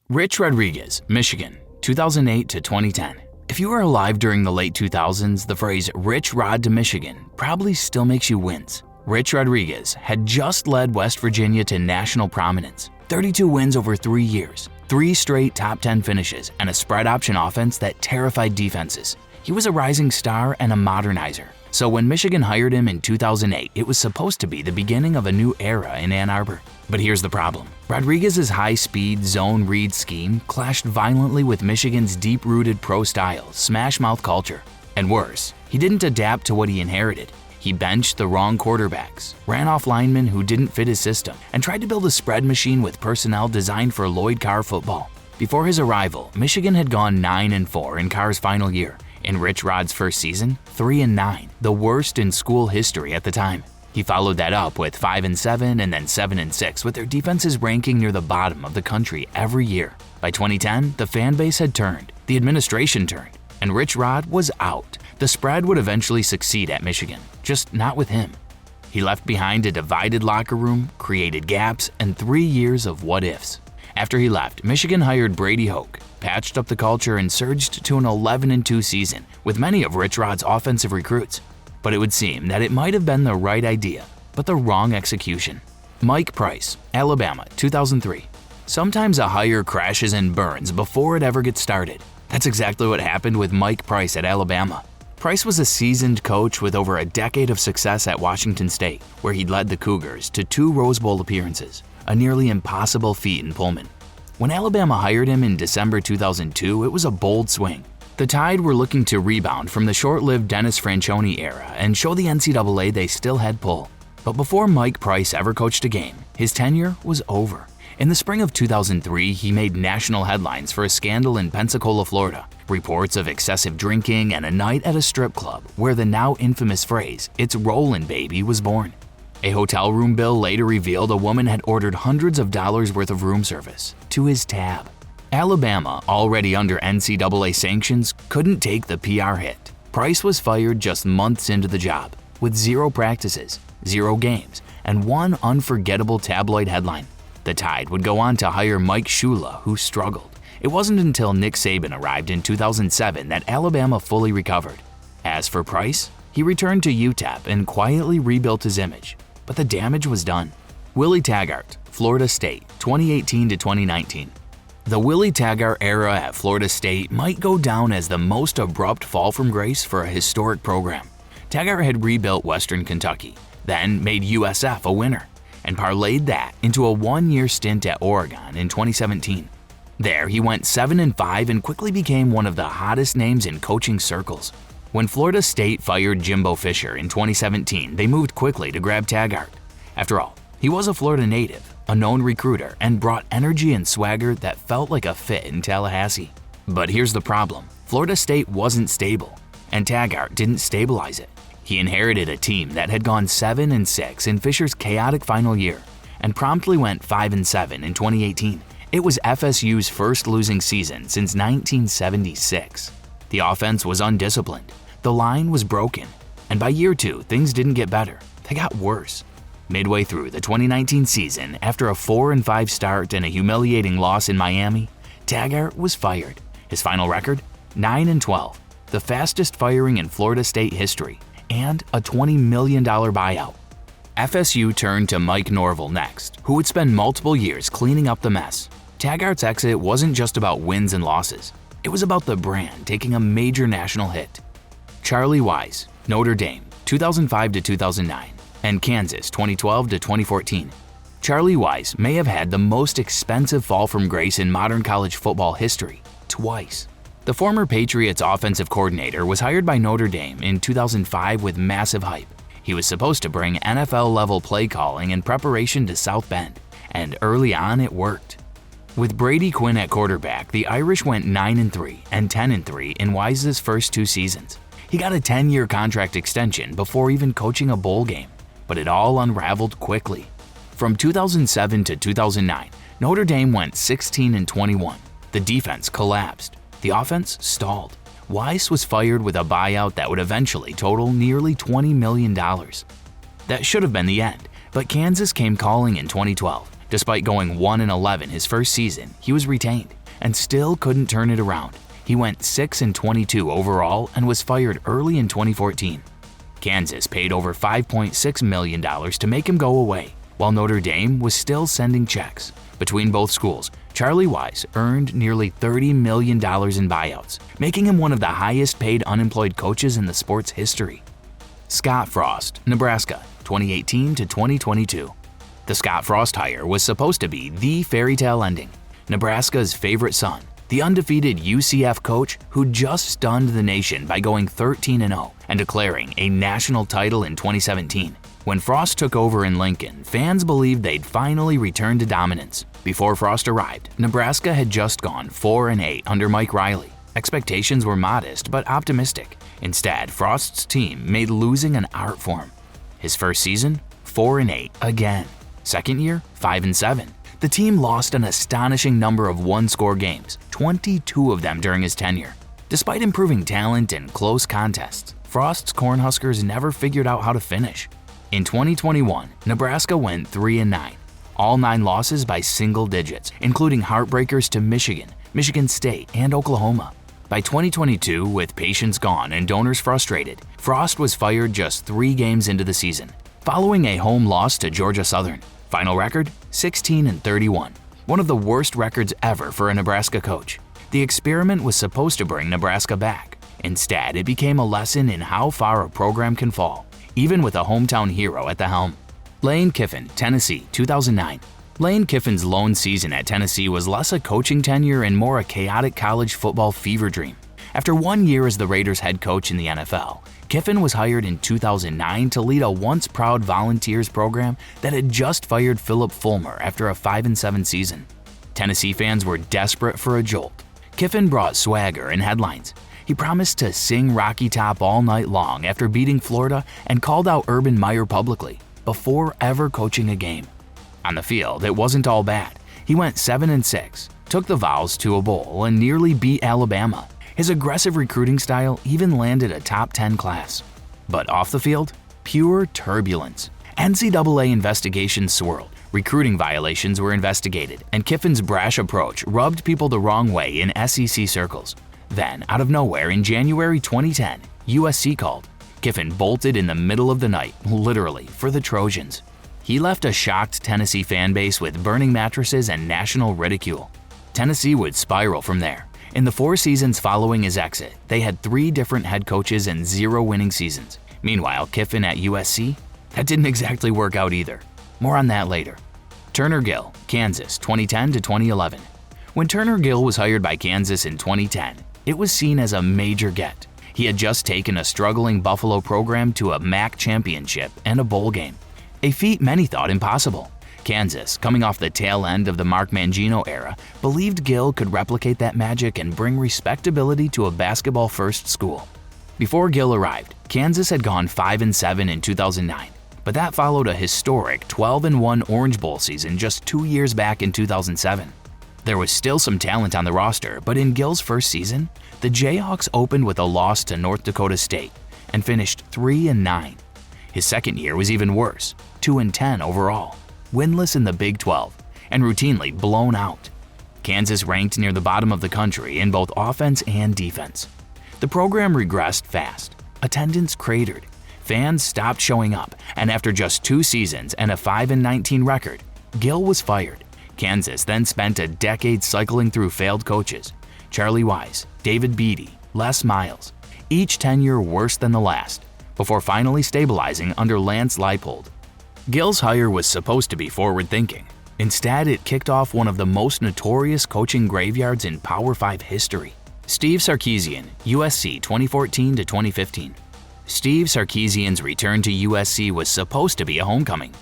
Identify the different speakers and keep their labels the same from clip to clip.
Speaker 1: Rich Rodriguez, Michigan, 2008 to 2010. If you were alive during the late 2000s, the phrase "Rich Rod to Michigan" probably still makes you wince. Rich Rodriguez had just led West Virginia to national prominence. 32 wins over 3 years, 3 straight top 10 finishes, and a spread option offense that terrified defenses. He was a rising star and a modernizer. So when Michigan hired him in 2008, it was supposed to be the beginning of a new era in Ann Arbor. But here's the problem. Rodriguez's high-speed zone read scheme clashed violently with Michigan's deep-rooted pro-style, smash-mouth culture. And worse, he didn't adapt to what he inherited. He benched the wrong quarterbacks, ran off linemen who didn't fit his system, and tried to build a spread machine with personnel designed for Lloyd Carr football. Before his arrival, Michigan had gone 9-4 in Carr's final year. In Rich Rod's first season, 3-9, the worst in school history at the time. He followed that up with 5-7 and then 7-6, with their defenses ranking near the bottom of the country every year. By 2010, the fan base had turned, the administration turned, and Rich Rod was out. The spread would eventually succeed at Michigan, just not with him. He left behind a divided locker room, created gaps, and 3 years of what-ifs. After he left, Michigan hired Brady Hoke, patched up the culture, and surged to an 11-2 season with many of Rich Rod's offensive recruits. But it would seem that it might have been the right idea, but the wrong execution. Mike Price, Alabama, 2003. Sometimes a hire crashes and burns before it ever gets started. That's exactly what happened with Mike Price at Alabama. Price was a seasoned coach with over a decade of success at Washington State, where he'd led the Cougars to 2 Rose Bowl appearances, a nearly impossible feat in Pullman. When Alabama hired him in December 2002, it was a bold swing. The Tide were looking to rebound from the short-lived Dennis Franchione era and show the NCAA they still had pull. But before Mike Price ever coached a game, his tenure was over. In the spring of 2003, he made national headlines for a scandal in Pensacola, Florida. Reports of excessive drinking and a night at a strip club where the now infamous phrase, "It's rollin', baby," was born. A hotel room bill later revealed a woman had ordered hundreds of dollars worth of room service to his tab. Alabama, already under NCAA sanctions, couldn't take the PR hit. Price was fired just months into the job, with 0 practices, 0 games, and 1 unforgettable tabloid headline. The Tide would go on to hire Mike Shula, who struggled. It wasn't until Nick Saban arrived in 2007 that Alabama fully recovered. As for Price, he returned to UTEP and quietly rebuilt his image. But the damage was done. Willie Tagart, Florida State, 2018 to 2019. The Willie Tagart era at Florida State might go down as the most abrupt fall from grace for a historic program. Tagart had rebuilt Western Kentucky, then made USF a winner, and parlayed that into a 1-year stint at Oregon in 2017. There, he went 7-5 and quickly became one of the hottest names in coaching circles. When Florida State fired Jimbo Fisher in 2017, they moved quickly to grab Tagart. After all, he was a Florida native, a known recruiter, and brought energy and swagger that felt like a fit in Tallahassee. But here's the problem. Florida State wasn't stable, and Tagart didn't stabilize it. He inherited a team that had gone 7-6 in Fisher's chaotic final year, and promptly went 5-7 in 2018. It was FSU's first losing season since 1976. The offense was undisciplined, the line was broken, and by year 2, things didn't get better, they got worse. Midway through the 2019 season, after a 4-5 start and a humiliating loss in Miami, Tagart was fired. His final record? 9-12, the fastest firing in Florida State history, and a $20 million buyout. FSU turned to Mike Norvell next, who would spend multiple years cleaning up the mess. Tagart's exit wasn't just about wins and losses. It was about the brand taking a major national hit. Charlie Weis, Notre Dame, 2005 to 2009, and Kansas, 2012 to 2014. Charlie Weis may have had the most expensive fall from grace in modern college football history, twice. The former Patriots offensive coordinator was hired by Notre Dame in 2005 with massive hype. He was supposed to bring NFL-level play calling and preparation to South Bend, and early on it worked. With Brady Quinn at quarterback, the Irish went 9-3 and 10-3 in Weis's first 2 seasons. He got a 10-year contract extension before even coaching a bowl game, but it all unraveled quickly. From 2007 to 2009, Notre Dame went 16-21. The defense collapsed. The offense stalled. Weis was fired with a buyout that would eventually total nearly $20 million. That should have been the end, but Kansas came calling in 2012. Despite going 1-11 his first season, he was retained. and still couldn't turn it around. He went 6-22 overall and was fired early in 2014. Kansas paid over $5.6 million to make him go away, while Notre Dame was still sending checks. Between both schools, Charlie Weis earned nearly $30 million in buyouts, making him one of the highest-paid unemployed coaches in the sport's history. Scott Frost, Nebraska, 2018 to 2022. The Scott Frost hire was supposed to be the fairy tale ending. Nebraska's favorite son, the undefeated UCF coach who just stunned the nation by going 13-0 and declaring a national title in 2017. When Frost took over in Lincoln, fans believed they'd finally return to dominance. Before Frost arrived, Nebraska had just gone 4-8 under Mike Riley. Expectations were modest but optimistic. Instead, Frost's team made losing an art form. His first season, 4-8 again. Second year, 5-7. The team lost an astonishing number of one-score games, 22 of them during his tenure. Despite improving talent in close contests, Frost's Cornhuskers never figured out how to finish. In 2021, Nebraska went 3-9, all 9 losses by single digits, including heartbreakers to Michigan, Michigan State, and Oklahoma. By 2022, with patience gone and donors frustrated, Frost was fired just 3 games into the season, following a home loss to Georgia Southern. Final record, 16-31, one of the worst records ever for a Nebraska coach. The experiment was supposed to bring Nebraska back. Instead, it became a lesson in how far a program can fall, even with a hometown hero at the helm. Lane Kiffin, Tennessee, 2009. Lane Kiffin's lone season at Tennessee was less a coaching tenure and more a chaotic college football fever dream. After 1 year as the Raiders head coach in the NFL, Kiffin was hired in 2009 to lead a once-proud Volunteers program that had just fired Philip Fulmer after a 5-7 season. Tennessee fans were desperate for a jolt. Kiffin brought swagger and headlines. He promised to sing Rocky Top all night long after beating Florida and called out Urban Meyer publicly, before ever coaching a game. On the field, it wasn't all bad. He went 7-6, took the Vols to a bowl, and nearly beat Alabama. His aggressive recruiting style even landed a top 10 class. But off the field, pure turbulence. NCAA investigations swirled, recruiting violations were investigated, and Kiffin's brash approach rubbed people the wrong way in SEC circles. Then, out of nowhere in January 2010, USC called. Kiffin bolted in the middle of the night, literally, for the Trojans. He left a shocked Tennessee fan base with burning mattresses and national ridicule. Tennessee would spiral from there. In the 4 seasons following his exit, they had 3 different head coaches and 0 winning seasons. Meanwhile, Kiffin at USC? That didn't exactly work out either. More on that later. Turner Gill, Kansas, 2010 to 2011. When Turner Gill was hired by Kansas in 2010, it was seen as a major get. He had just taken a struggling Buffalo program to a MAC championship and a bowl game, a feat many thought impossible. Kansas, coming off the tail end of the Mark Mangino era, believed Gill could replicate that magic and bring respectability to a basketball-first school. Before Gill arrived, Kansas had gone 5-7 in 2009, but that followed a historic 12-1 Orange Bowl season just 2 years back in 2007. There was still some talent on the roster, but in Gill's first season, the Jayhawks opened with a loss to North Dakota State and finished 3-9. His second year was even worse, 2-10 overall, winless in the Big 12, and routinely blown out. Kansas ranked near the bottom of the country in both offense and defense. The program regressed fast. Attendance cratered. Fans stopped showing up, and after just 2 seasons and a 5-19 record, Gill was fired. Kansas then spent a decade cycling through failed coaches, Charlie Weis, David Beatty, Les Miles, each tenure worse than the last, before finally stabilizing under Lance Leipold. Gill's hire was supposed to be forward-thinking. Instead, it kicked off one of the most notorious coaching graveyards in Power 5 history. Steve Sarkeesian, USC 2014 to 2015. Steve Sarkeesian's return to USC was supposed to be a homecoming.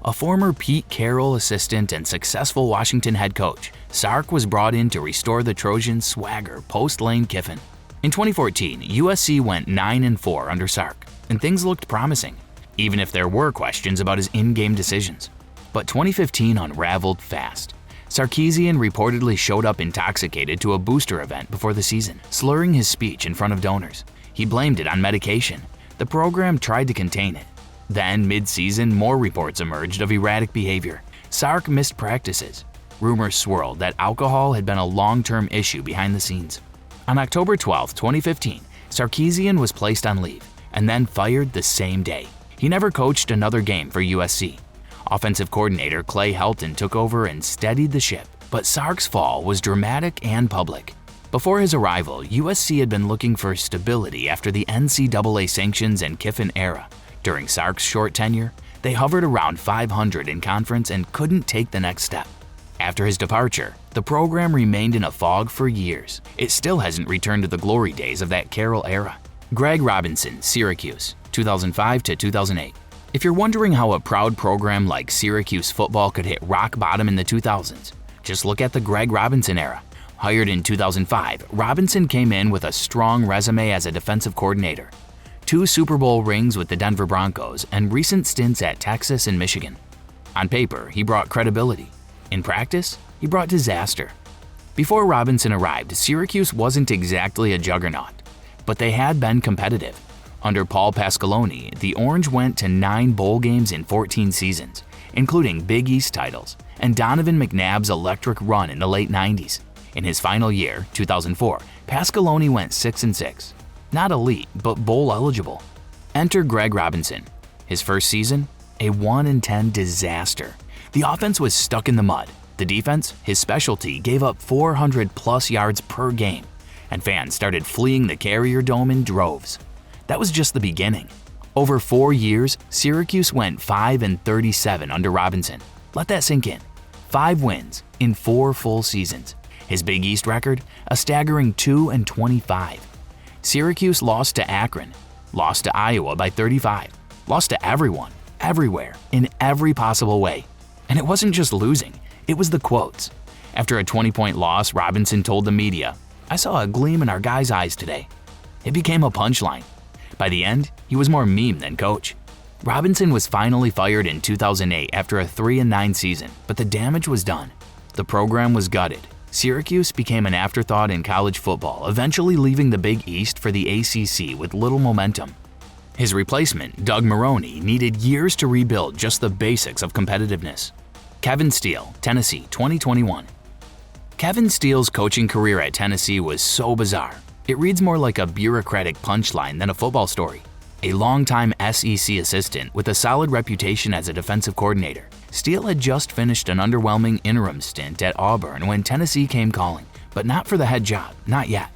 Speaker 1: A former Pete Carroll assistant and successful Washington head coach, Sark was brought in to restore the Trojans' swagger post-Lane Kiffin. In 2014, USC went 9-4 under Sark, and things looked promising, even if there were questions about his in-game decisions. But 2015 unraveled fast. Sarkeesian reportedly showed up intoxicated to a booster event before the season, slurring his speech in front of donors. He blamed it on medication. The program tried to contain it. Then, mid-season, more reports emerged of erratic behavior. Sark missed practices. rumors swirled that alcohol had been a long-term issue behind the scenes. On October 12, 2015, Sarkeesian was placed on leave and then fired the same day. He never coached another game for USC. Offensive coordinator Clay Helton took over and steadied the ship, but Sark's fall was dramatic and public. Before his arrival, USC had been looking for stability after the NCAA sanctions and Kiffin era. During Sark's short tenure, they hovered around 500 in conference and couldn't take the next step. After his departure, the program remained in a fog for years. It still hasn't returned to the glory days of that Carroll era. Greg Robinson, Syracuse, 2005 to 2008. If you're wondering how a proud program like Syracuse football could hit rock bottom in the 2000s, just look at the Greg Robinson era. Hired in 2005, Robinson came in with a strong resume as a defensive coordinator. 2 Super Bowl rings with the Denver Broncos and recent stints at Texas and Michigan. On paper, he brought credibility. In practice, he brought disaster. Before Robinson arrived, Syracuse wasn't exactly a juggernaut, but they had been competitive. Under Paul Pasqualoni, the Orange went to 9 bowl games in 14 seasons, including Big East titles and Donovan McNabb's electric run in the late 90s. In his final year, 2004, Pasqualoni went 6-6. Not elite, but bowl eligible. Enter Greg Robinson. His first season, a 1-10 disaster. The offense was stuck in the mud. The defense, his specialty, gave up 400+ yards per game, and fans started fleeing the Carrier Dome in droves. That was just the beginning. Over 4 years, Syracuse went 5-37 under Robinson. Let that sink in. 5 wins in 4 full seasons. His Big East record, a staggering 2-25. Syracuse lost to Akron, lost to Iowa by 35, lost to everyone, everywhere, in every possible way. And it wasn't just losing, it was the quotes. After a 20-point loss, Robinson told the media, "I saw a gleam in our guys' eyes today." It became a punchline. By the end, he was more meme than coach. Robinson was finally fired in 2008 after a 3-9 season, but the damage was done. The program was gutted. Syracuse became an afterthought in college football, eventually leaving the Big East for the ACC with little momentum. His replacement, Doug Maroney, needed years to rebuild just the basics of competitiveness. Kevin Steele, Tennessee, 2021. Kevin Steele's coaching career at Tennessee was so bizarre. It reads more like a bureaucratic punchline than a football story. A longtime SEC assistant with a solid reputation as a defensive coordinator, Steele had just finished an underwhelming interim stint at Auburn when Tennessee came calling, but not for the head job, not yet.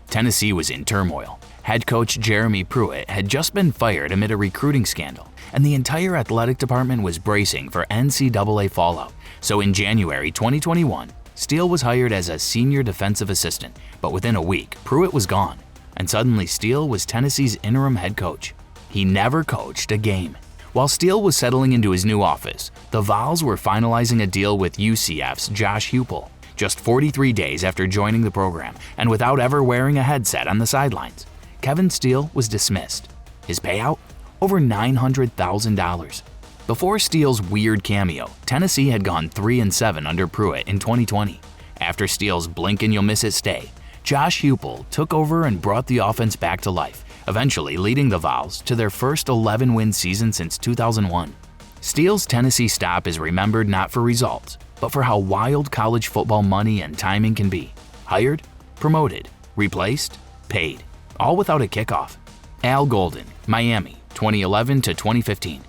Speaker 1: Tennessee was in turmoil. Head coach Jeremy Pruitt had just been fired amid a recruiting scandal, and the entire athletic department was bracing for NCAA fallout. So in January 2021, Steele was hired as a senior defensive assistant, but within a week, Pruitt was gone, and suddenly Steele was Tennessee's interim head coach. He never coached a game. While Steele was settling into his new office, the Vols were finalizing a deal with UCF's Josh Heupel, just 43 days after joining the program and without ever wearing a headset on the sidelines. Kevin Steele was dismissed. His payout? Over $900,000. Before Steele's weird cameo, Tennessee had gone 3-7 under Pruitt in 2020. After Steele's blink and you'll miss it stay, Josh Heupel took over and brought the offense back to life, eventually leading the Vols to their first 11-win season since 2001. Steele's Tennessee stop is remembered not for results, but for how wild college football money and timing can be. Hired, promoted, replaced, paid, all without a kickoff. Al Golden, Miami, 2011 to 2015.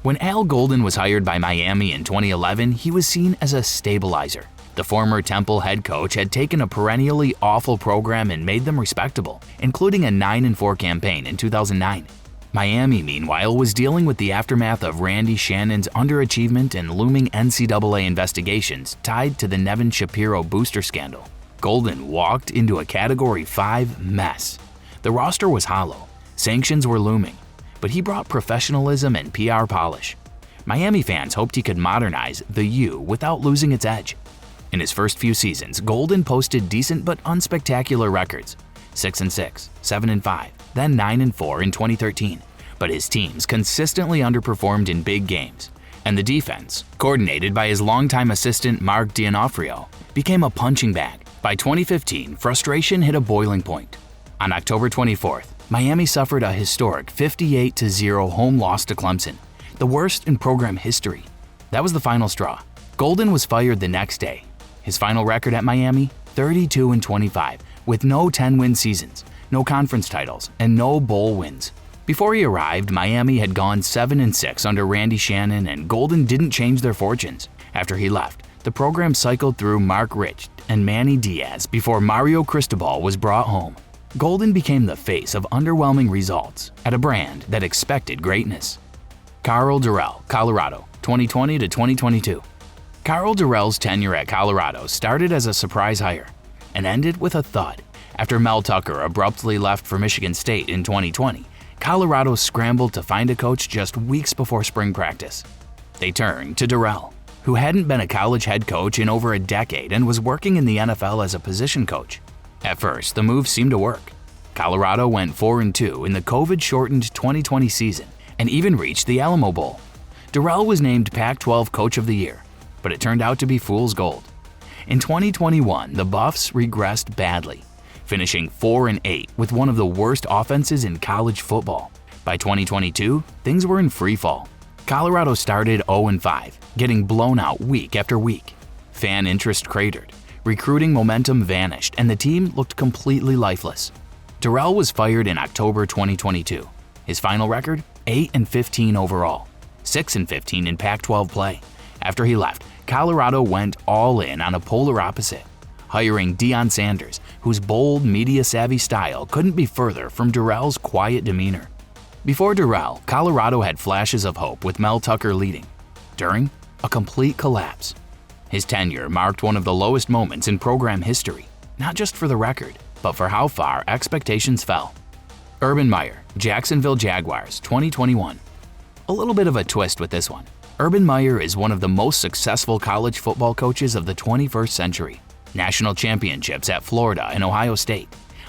Speaker 1: When Al Golden was hired by Miami in 2011, he was seen as a stabilizer. The former Temple head coach had taken a perennially awful program and made them respectable, including a 9-4 campaign in 2009. Miami, meanwhile, was dealing with the aftermath of Randy Shannon's underachievement and looming NCAA investigations tied to the Nevin Shapiro booster scandal. Golden walked into a Category 5 mess. The roster was hollow, sanctions were looming, but he brought professionalism and PR polish. Miami fans hoped he could modernize the U without losing its edge. In his first few seasons, Golden posted decent but unspectacular records, 6-6, 7-5, then 9-4 in 2013. But his teams consistently underperformed in big games, and the defense, coordinated by his longtime assistant Mark D'Onofrio, became a punching bag. By 2015, frustration hit a boiling point. On October 24th, Miami suffered a historic 58-0 home loss to Clemson, the worst in program history. That was the final straw. Golden was fired the next day, His final record at Miami, 32-25, with no 10-win seasons, no conference titles, and no bowl wins. Before he arrived, Miami had gone 7-6 under Randy Shannon, and Golden didn't change their fortunes. After he left, the program cycled through Mark Richt and Manny Diaz before Mario Cristobal was brought home. Golden became the face of underwhelming results at a brand that expected greatness. Karl Derell, Colorado, 2020-2022. Karl Derell's tenure at Colorado started as a surprise hire and ended with a thud. After Mel Tucker abruptly left for Michigan State in 2020, Colorado scrambled to find a coach just weeks before spring practice. They turned to Derell, who hadn't been a college head coach in over a decade and was working in the NFL as a position coach. At first, the move seemed to work. Colorado went 4-2 in the COVID-shortened 2020 season and even reached the Alamo Bowl. Derell was named Pac-12 Coach of the Year, but it turned out to be fool's gold. In 2021, the Buffs regressed badly, finishing 4-8 with one of the worst offenses in college football. By 2022, things were in free fall. Colorado started 0-5, getting blown out week after week. Fan interest cratered, recruiting momentum vanished, and the team looked completely lifeless. Derell was fired in October 2022. His final record, 8-15 overall, 6-15 in Pac-12 play. After he left, Colorado went all in on a polar opposite, hiring Deion Sanders, whose bold, media-savvy style couldn't be further from Derell's quiet demeanor. Before Derell, Colorado had flashes of hope with Mel Tucker leading. During, a complete collapse. His tenure marked one of the lowest moments in program history, not just for the record, but for how far expectations fell. Urban Meyer, Jacksonville Jaguars, 2021. A little bit of a twist with this one. Urban Meyer is one of the most successful college football coaches of the 21st century. National championships at Florida and Ohio State,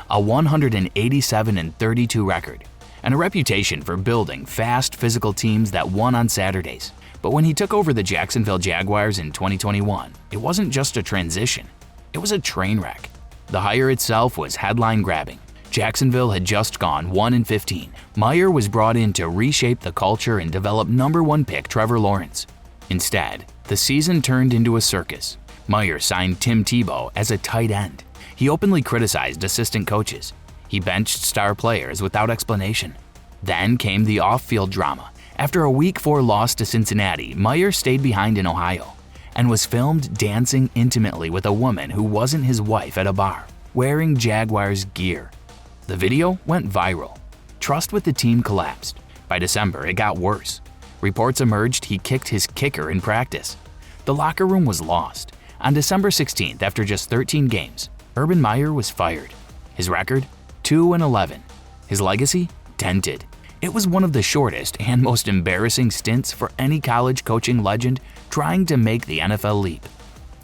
Speaker 1: a 187-32 record, and a reputation for building fast, physical teams that won on Saturdays. But when he took over the Jacksonville Jaguars in 2021, it wasn't just a transition, it was a train wreck. The hire itself was headline-grabbing. Jacksonville had just gone 1-15. Meyer was brought in to reshape the culture and develop #1 pick Trevor Lawrence. Instead, the season turned into a circus. Meyer signed Tim Tebow as a tight end. He openly criticized assistant coaches. He benched star players without explanation. Then came the off-field drama. After a Week 4 loss to Cincinnati, Meyer stayed behind in Ohio and was filmed dancing intimately with a woman who wasn't his wife at a bar, wearing Jaguars gear. The video went viral. Trust with the team collapsed. By December, it got worse. Reports emerged he kicked his kicker in practice. The locker room was lost. On December 16th, after just 13 games, Urban Meyer was fired. His record? 2-11. His legacy? Dented. It was one of the shortest and most embarrassing stints for any college coaching legend trying to make the NFL leap.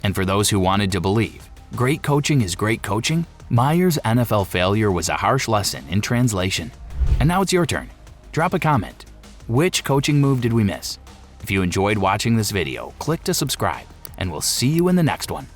Speaker 1: And for those who wanted to believe, great coaching is great coaching, Meyer's NFL failure was a harsh lesson in translation. And now it's your turn. Drop a comment. Which coaching move did we miss? If you enjoyed watching this video, click to subscribe, and we'll see you in the next one.